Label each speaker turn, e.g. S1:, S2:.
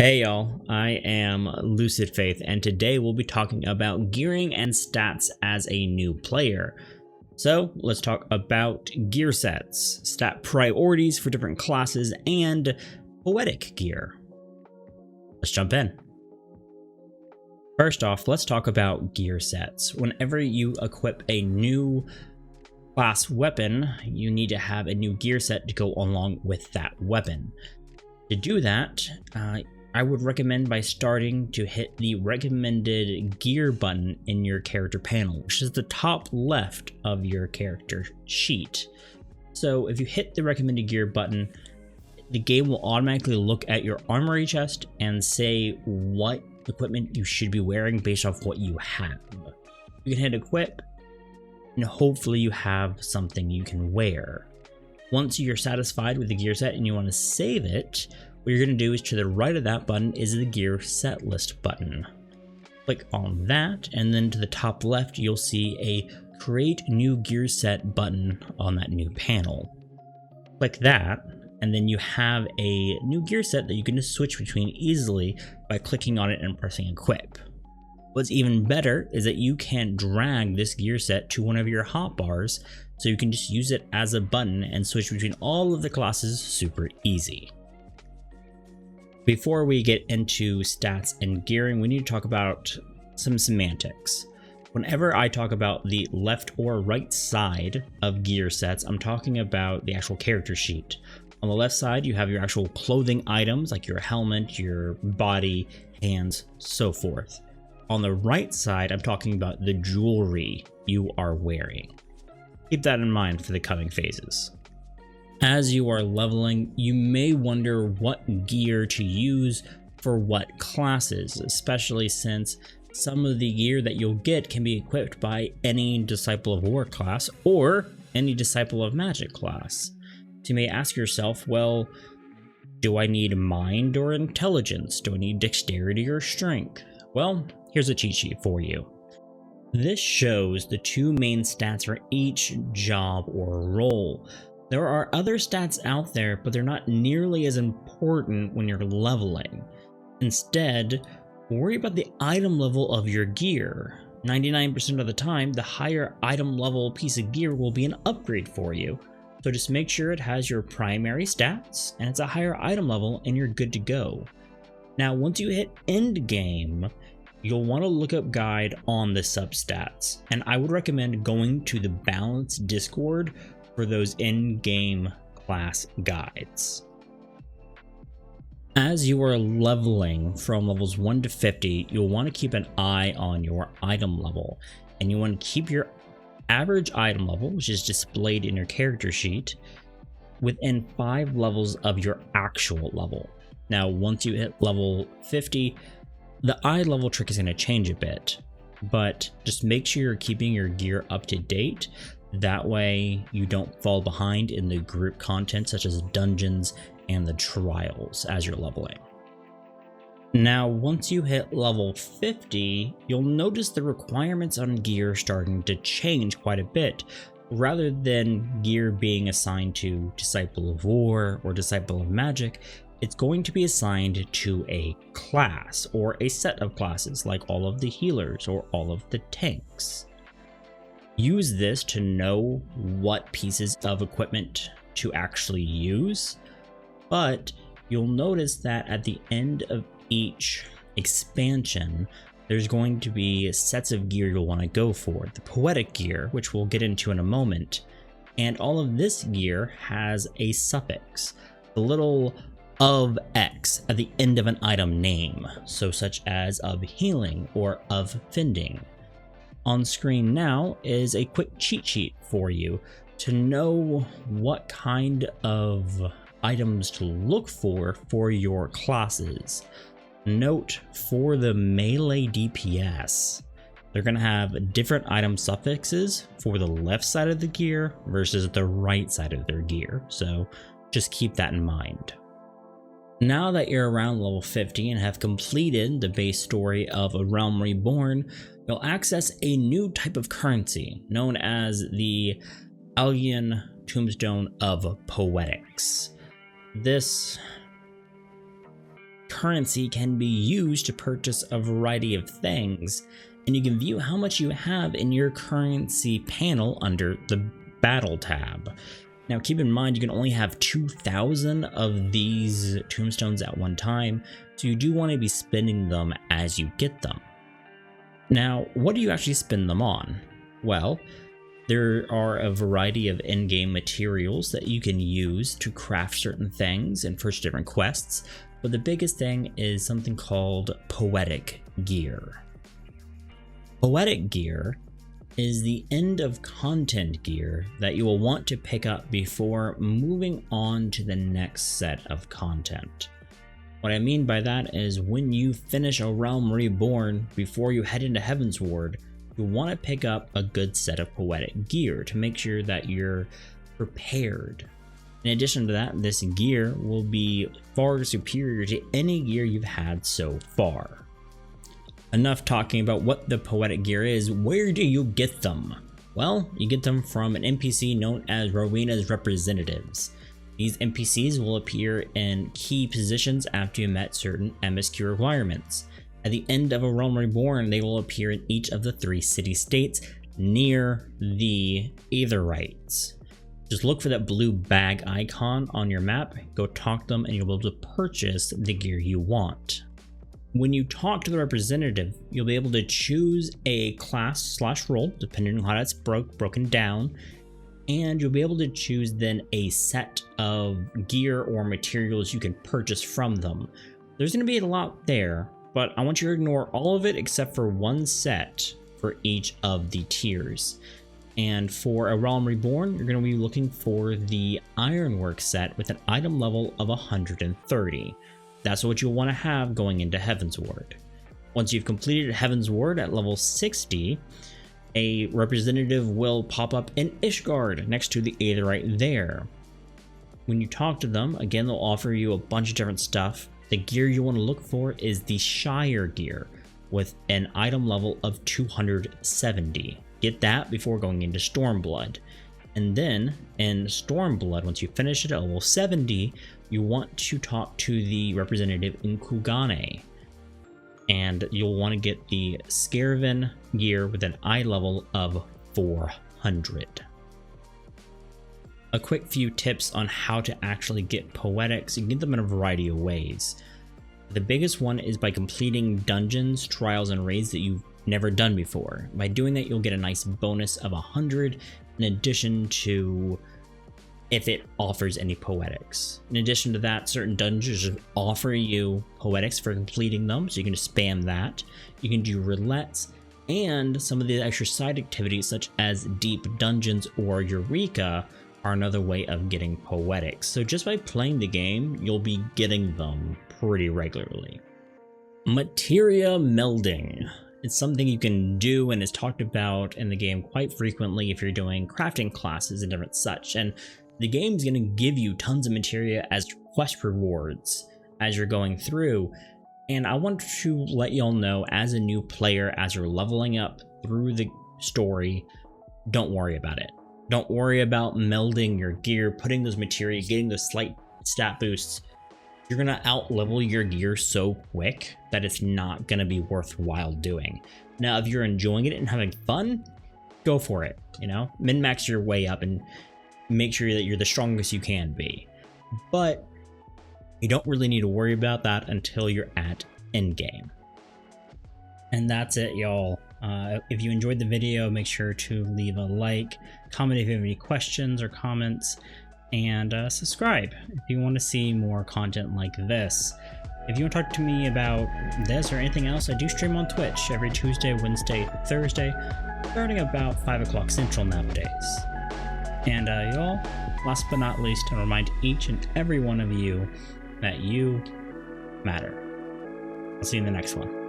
S1: Hey y'all, I am Lucid Faith, and today we'll be talking about gearing and stats as a new player. So let's talk about gear sets, stat priorities for different classes, and Poetic Gear. Let's jump in. First off, let's talk about gear sets. Whenever you equip a new class weapon, you need to have a new gear set to go along with that weapon. To do that, I would recommend by starting to hit the recommended gear button in your character panel, which is the top left of your character sheet. So if you hit the recommended gear button, the game will automatically look at your armory chest and say what equipment you should be wearing based off what you have. You can hit equip, and hopefully you have something you can wear. Once you're satisfied with the gear set and you want to save it, what you're going to do is to the right of that button is the gear set list button. Click on that, and then to the top left you'll see a create new gear set button on that new panel. Click that, and then you have a new gear set that you can just switch between easily by clicking on it and pressing equip. What's even better is that you can drag this gear set to one of your hotbars, so you can just use it as a button and switch between all of the classes super easy. Before we get into stats and gearing, we need to talk about some semantics. Whenever I talk about the left or right side of gear sets, I'm talking about the actual character sheet. On the left side, you have your actual clothing items like your helmet, your body, hands, so forth. On the right side, I'm talking about the jewelry you are wearing. Keep that in mind for the coming phases. As you are leveling, you may wonder what gear to use for what classes, especially since some of the gear that you'll get can be equipped by any Disciple of War class or any Disciple of Magic class. So you may ask yourself, well, do I need mind or intelligence? Do I need dexterity or strength? Well, here's a cheat sheet for you. This shows the two main stats for each job or role. There are other stats out there, but they're not nearly as important when you're leveling. Instead, worry about the item level of your gear. 99% of the time, the higher item level piece of gear will be an upgrade for you. So just make sure it has your primary stats and it's a higher item level and you're good to go. Now, once you hit end game, you'll want to look up guide on the substats, and I would recommend going to the Balance Discord for those in-game class guides. As you are leveling from levels 1 to 50, you'll want to keep an eye on your item level, and you want to keep your average item level, which is displayed in your character sheet, within 5 levels of your actual level. Now, once you hit level 50, the eye level trick is going to change a bit, but just make sure you're keeping your gear up to date. That way you don't fall behind in the group content such as dungeons and the trials as you're leveling. Now, once you hit level 50, you'll notice the requirements on gear starting to change quite a bit. Rather than gear being assigned to Disciple of War or Disciple of Magic, it's going to be assigned to a class or a set of classes like all of the healers or all of the tanks. Use this to know what pieces of equipment to actually use, but you'll notice that at the end of each expansion, there's going to be sets of gear you'll want to go for. The Poetic Gear, which we'll get into in a moment, and all of this gear has a suffix, the little of X at the end of an item name, so such as of healing or of fending. On screen now is a quick cheat sheet for you to know what kind of items to look for your classes. Note for the melee DPS, they're going to have different item suffixes for the left side of the gear versus the right side of their gear, so just keep that in mind. Now that you're around level 50 and have completed the base story of A Realm Reborn, you'll access a new type of currency known as the Alien Tombstone of Poetics. This currency can be used to purchase a variety of things, and you can view how much you have in your currency panel under the battle tab. Now keep in mind you can only have 2,000 of these tombstones at one time, so you do want to be spending them as you get them. Now, what do you actually spend them on? Well, there are a variety of in-game materials that you can use to craft certain things and for different quests, but the biggest thing is something called Poetic Gear. Poetic Gear is the end of content gear that you will want to pick up before moving on to the next set of content. What I mean by that is when you finish a Realm Reborn before you head into Heavensward, you want to pick up a good set of Poetic Gear to make sure that you're prepared. In addition to that, this gear will be far superior to any gear you've had so far. Enough talking about what the Poetic Gear is. Where do you get them? Well, you get them from an NPC known as Rowena's Representatives. These NPCs will appear in key positions after you met certain MSQ requirements. At the end of a Realm Reborn, they will appear in each of the 3 city-states near the Aetherites. Just look for that blue bag icon on your map, go talk to them, and you'll be able to purchase the gear you want. When you talk to the representative, you'll be able to choose a class/role, depending on how that's broken down, and you'll be able to choose then a set of gear or materials you can purchase from them. There's going to be a lot there, but I want you to ignore all of it except for one set for each of the tiers. And for a Realm Reborn, you're going to be looking for the Ironworks set with an item level of 130. That's what you'll want to have going into Heavensward. Once you've completed Heavensward at level 60, a representative will pop up in Ishgard next to the Aetherite there. When you talk to them, again, they'll offer you a bunch of different stuff. The gear you want to look for is the Shire Gear with an item level of 270. Get that before going into Stormblood. And then in Stormblood, once you finish it at level 70, you want to talk to the representative in Kugane. And you'll want to get the Scaevan Gear with an eye level of 400. A quick few tips on how to actually get Poetics. You can get them in a variety of ways. The biggest one is by completing dungeons, trials, and raids that you've never done before. By doing that, you'll get a nice bonus of 100 in addition to if it offers any Poetics. In addition to that, certain dungeons offer you Poetics for completing them, so you can just spam that. You can do Roulettes, and some of the extra side activities such as Deep Dungeons or Eurkea are another way of getting Poetics. So just by playing the game, you'll be getting them pretty regularly. Materia melding. It's something you can do and is talked about in the game quite frequently if you're doing crafting classes and different such. And the game's going to give you tons of materia as quest rewards as you're going through. And I want to let y'all know, as a new player, as you're leveling up through the story, don't worry about it. Don't worry about melding your gear, putting those materia, getting those slight stat boosts. You're going to out-level your gear so quick that it's not going to be worthwhile doing. Now, if you're enjoying it and having fun, go for it. You know, min-max your way up and make sure that you're the strongest you can be. But you don't really need to worry about that until you're at endgame. And that's it, y'all. If you enjoyed the video, make sure to leave a like, comment if you have any questions or comments, and subscribe if you want to see more content like this. If you want to talk to me about this or anything else, I do stream on Twitch every Tuesday, Wednesday, Thursday, starting about 5 o'clock Central nowadays. And y'all, last but not least, I remind each and every one of you that you matter. I'll see you in the next one.